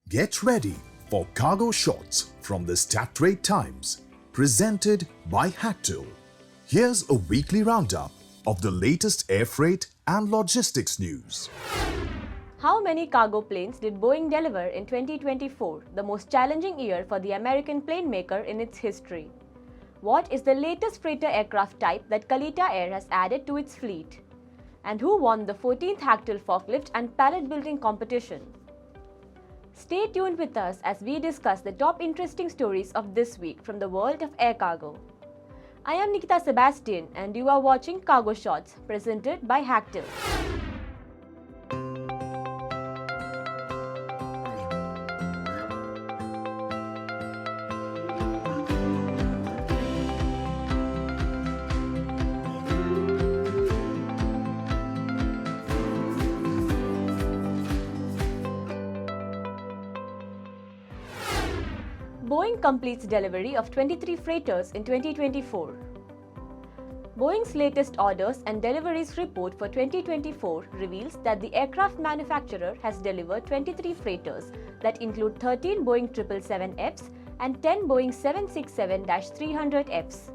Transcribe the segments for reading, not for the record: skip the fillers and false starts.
Get ready for cargo shots from the Strait Times, presented by Hactl. Here's a weekly roundup of the latest air freight and logistics news. How many cargo planes did Boeing deliver in 2024, the most challenging year for the American plane maker in its history? What is the latest freighter aircraft type that Kalitta Air has added to its fleet? And who won the 14th Hactl forklift and pallet building competition? Stay tuned with us as we discuss the top interesting stories of this week from the world of air cargo. I am Nikita Sebastian and you are watching Cargo Shots, presented by Hactl. Boeing completes delivery of 23 freighters in 2024. Boeing's latest orders and deliveries report for 2024 reveals that the aircraft manufacturer has delivered 23 freighters that include 13 Boeing 777Fs and 10 Boeing 767-300Fs.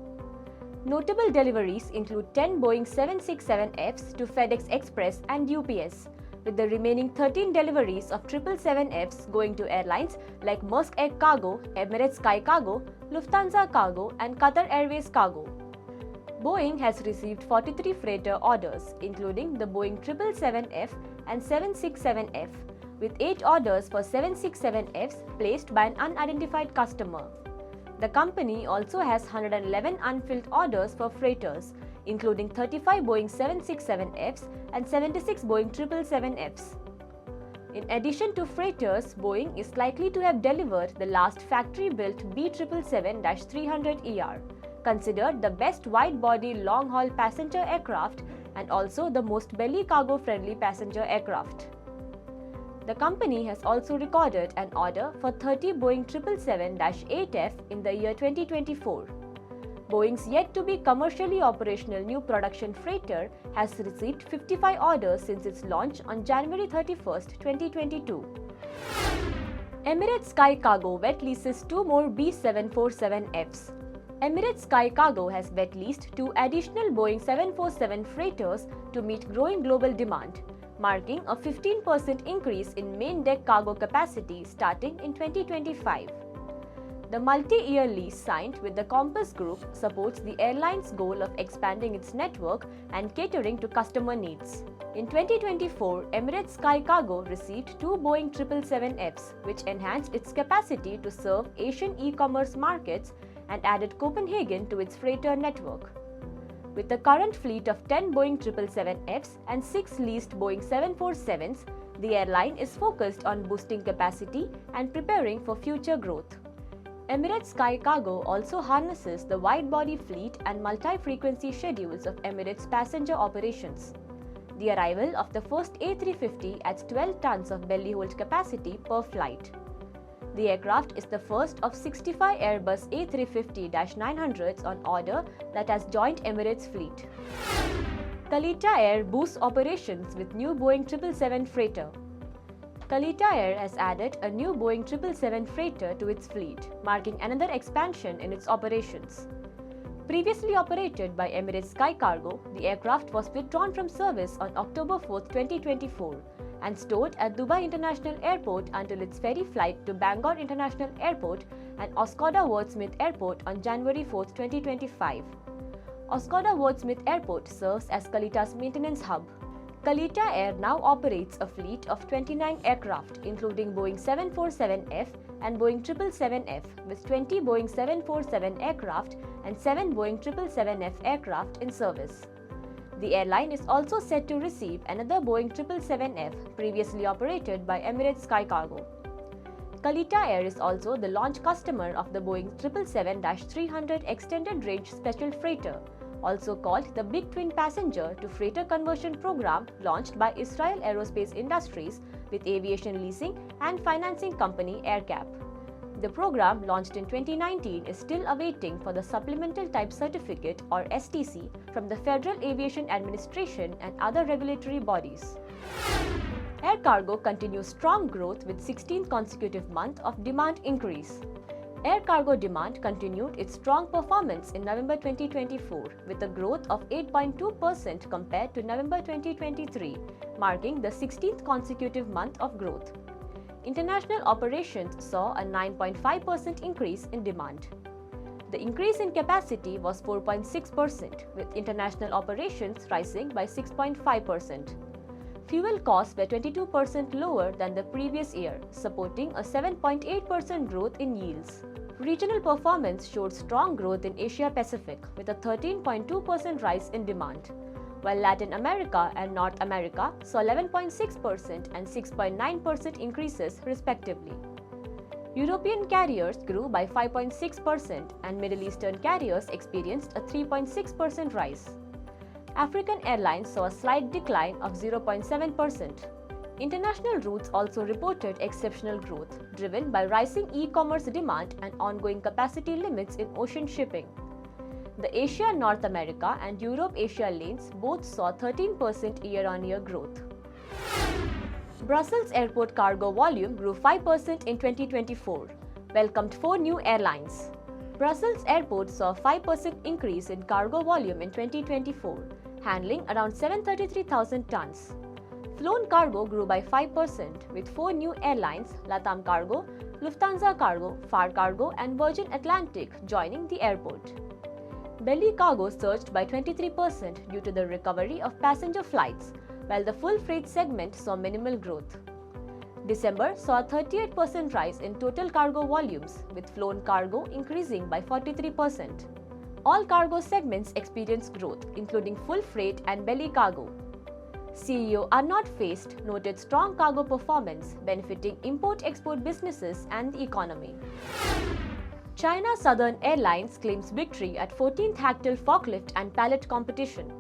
Notable deliveries include 10 Boeing 767Fs to FedEx Express and UPS, with the remaining 13 deliveries of 777Fs going to airlines like Maersk Air Cargo, Emirates SkyCargo, Lufthansa Cargo and Qatar Airways Cargo. Boeing has received 43 freighter orders, including the Boeing 777F and 767F, with 8 orders for 767Fs placed by an unidentified customer. The company also has 111 unfilled orders for freighters, including 35 Boeing 767Fs and 76 Boeing 777Fs. In addition to freighters, Boeing is likely to have delivered the last factory-built B777-300ER, considered the best wide-body long-haul passenger aircraft and also the most belly cargo-friendly passenger aircraft. The company has also recorded an order for 30 Boeing 777-8F in the year 2024. Boeing's yet-to-be commercially operational new production freighter has received 55 orders since its launch on January 31, 2022. Emirates SkyCargo wet leases 2 more B747Fs. Emirates SkyCargo has wet leased 2 additional Boeing 747 freighters to meet growing global demand, marking a 15% increase in main deck cargo capacity starting in 2025. The multi-year lease signed with the Compass Group supports the airline's goal of expanding its network and catering to customer needs. In 2024, Emirates SkyCargo received 2 Boeing 777Fs, which enhanced its capacity to serve Asian e-commerce markets and added Copenhagen to its freighter network. With the current fleet of 10 Boeing 777Fs and 6 leased Boeing 747s, the airline is focused on boosting capacity and preparing for future growth. Emirates SkyCargo also harnesses the wide-body fleet and multi-frequency schedules of Emirates passenger operations. The arrival of the first A350 adds 12 tons of belly hold capacity per flight. The aircraft is the first of 65 Airbus A350-900s on order that has joined Emirates' fleet. Kalitta Air boosts operations with new Boeing 777 freighter. Kalitta Air has added a new Boeing 777 freighter to its fleet, marking another expansion in its operations. Previously operated by Emirates SkyCargo, the aircraft was withdrawn from service on October 4, 2024 and stored at Dubai International Airport until its ferry flight to Bangor International Airport and Oscoda Wordsmith Airport on January 4, 2025. Oscoda Wordsmith Airport serves as Kalitta's maintenance hub. Kalitta Air now operates a fleet of 29 aircraft, including Boeing 747F and Boeing 777F, with 20 Boeing 747 aircraft and 7 Boeing 777F aircraft in service. The airline is also set to receive another Boeing 777F, previously operated by Emirates SkyCargo. Kalitta Air is also the launch customer of the Boeing 777-300 Extended Range Special Freighter, also called the Big Twin Passenger to Freighter Conversion Program, launched by Israel Aerospace Industries with aviation leasing and financing company AerCap. The program, launched in 2019, is still awaiting for the Supplemental Type Certificate or STC from the Federal Aviation Administration and other regulatory bodies. Air cargo continues strong growth with 16th consecutive month of demand increase. Air cargo demand continued its strong performance in November 2024 with a growth of 8.2% compared to November 2023, marking the 16th consecutive month of growth. International operations saw a 9.5% increase in demand. The increase in capacity was 4.6%, with international operations rising by 6.5%. Fuel costs were 22% lower than the previous year, supporting a 7.8% growth in yields. Regional performance showed strong growth in Asia Pacific with a 13.2% rise in demand, while Latin America and North America saw 11.6% and 6.9% increases respectively. European carriers grew by 5.6% and Middle Eastern carriers experienced a 3.6% rise. African airlines saw a slight decline of 0.7%. International routes also reported exceptional growth, driven by rising e-commerce demand and ongoing capacity limits in ocean shipping. The Asia-North America and Europe-Asia lanes both saw 13% year-on-year growth. Brussels Airport cargo volume grew 5% in 2024, welcomed 4 new airlines. Brussels Airport saw a 5% increase in cargo volume in 2024, handling around 733,000 tons. Flown cargo grew by 5%, with 4 new airlines, LATAM Cargo, Lufthansa Cargo, Far Cargo, and Virgin Atlantic joining the airport. Belly cargo surged by 23% due to the recovery of passenger flights, while the full freight segment saw minimal growth. December saw a 38% rise in total cargo volumes, with flown cargo increasing by 43%. All cargo segments experienced growth, including full freight and belly cargo. CEO Arnaud Feist noted strong cargo performance benefiting import-export businesses and the economy. China Southern Airlines claims victory at 14th Hactl Forklift and Pallet Competition.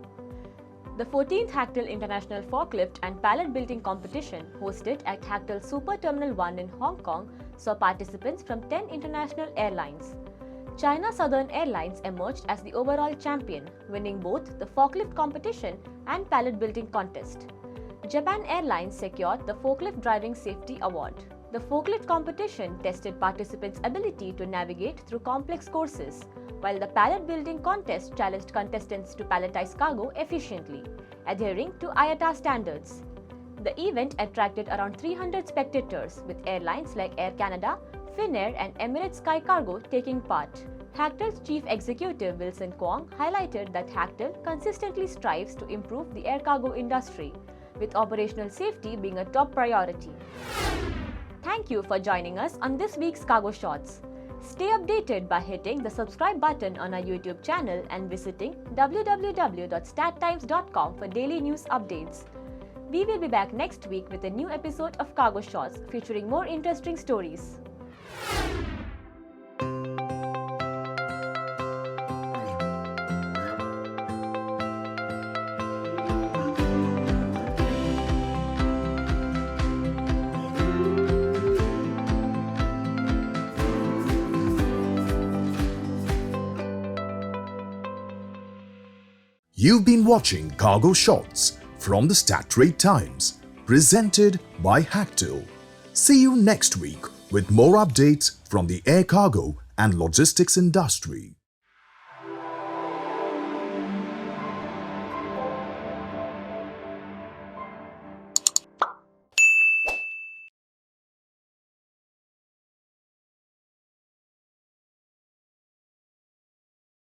The 14th Hactl International Forklift and Pallet Building Competition, hosted at Hactl Super Terminal 1 in Hong Kong, saw participants from 10 international airlines. China Southern Airlines emerged as the overall champion, winning both the forklift competition and pallet building contest. Japan Airlines secured the Forklift Driving Safety Award. The forklift competition tested participants' ability to navigate through complex courses, while the pallet building contest challenged contestants to palletize cargo efficiently, adhering to IATA standards. The event attracted around 300 spectators, with airlines like Air Canada, Finnair, and Emirates SkyCargo taking part. Hactl's chief executive Wilson Kwong highlighted that Hactl consistently strives to improve the air cargo industry, with operational safety being a top priority. Thank you for joining us on this week's Cargo Shots. Stay updated by hitting the subscribe button on our YouTube channel and visiting www.stattimes.com for daily news updates. We will be back next week with a new episode of Cargo Shots featuring more interesting stories. You've been watching Cargo Shots from the Stattrade Times, presented by Hactl. See you next week with more updates from the air cargo and logistics industry.